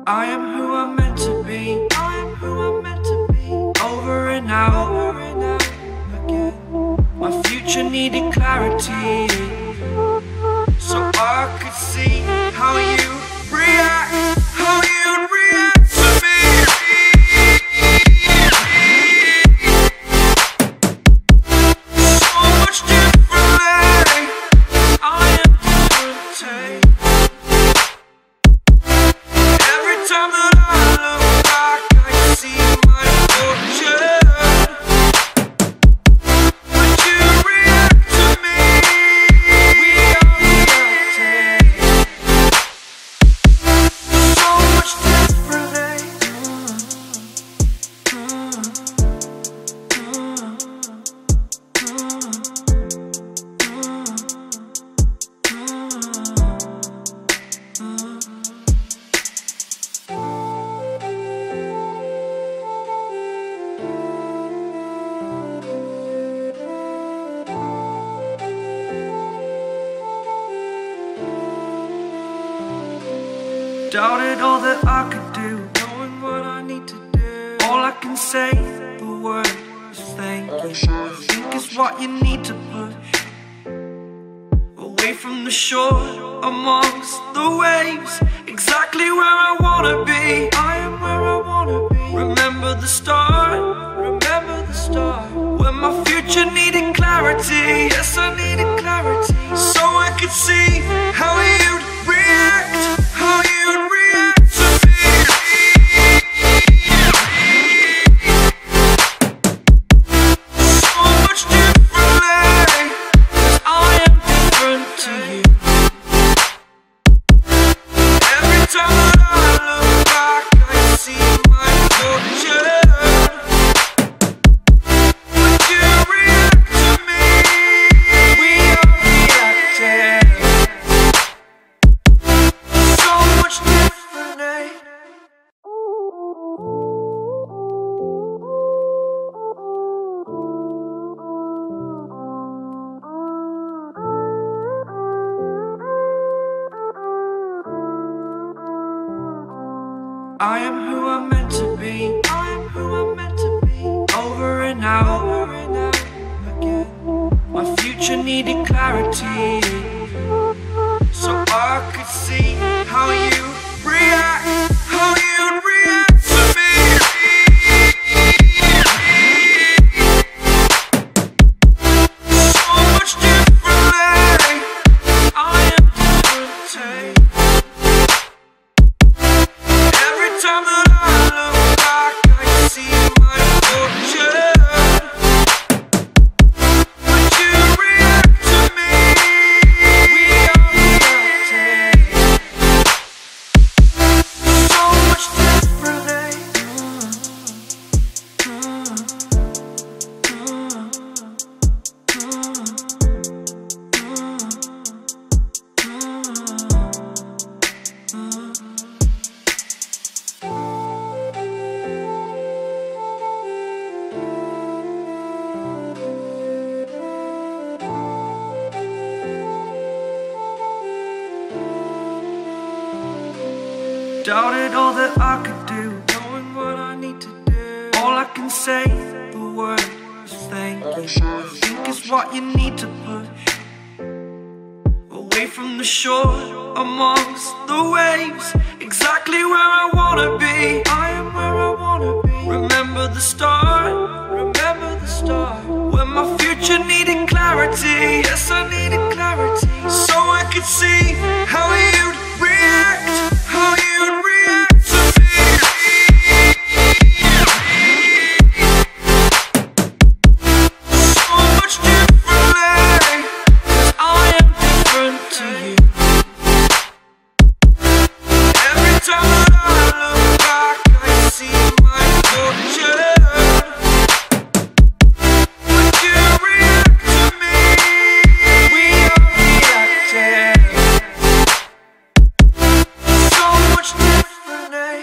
I am who I'm meant to be. I am who I'm meant to be. Over and out again. My future needed clarity, so I could see how you react, how you'd react to me. So much differently. I am different. Every time that I look back, I see my fortune. Would you react to me? We are reacting so much differently. Doubted all that I could do, knowing what I need to do. All I can say, the word is thank you. I think is what you need to push away from the shore, amongst the waves. Exactly where I wanna be. I am where I wanna be. Remember the start, when my future needed clarity. Yes, I needed clarity, so I could see how you'd react, how you'd react to me. So much differently, 'cause I am different to you. Every time that I look back, I see my fortune. Would you react to me? We are reacting so much differently. I am who I'm meant to be. I am who I'm meant to be. Over and out again. My future needed clarity, so I could see how you react, how you'd react to me. So much differently. I am different. Every time that I look back, I see my fortune. Would you react to me? We are reacting so much differently. Doubted all that I could do, knowing what I need to do. All I can say, the word is thank you. I think is what you need to push away from the shore, amongst the waves. Exactly where I wanna be. I am where I wanna be. Remember the start, when my future needed clarity. Yes, I needed clarity, so I could see how you'd react, how you'd react to me. So much differently, 'cause I am different to you. Every time that I look back, I see my fortune. Would you react to me? We are reacting so much differently.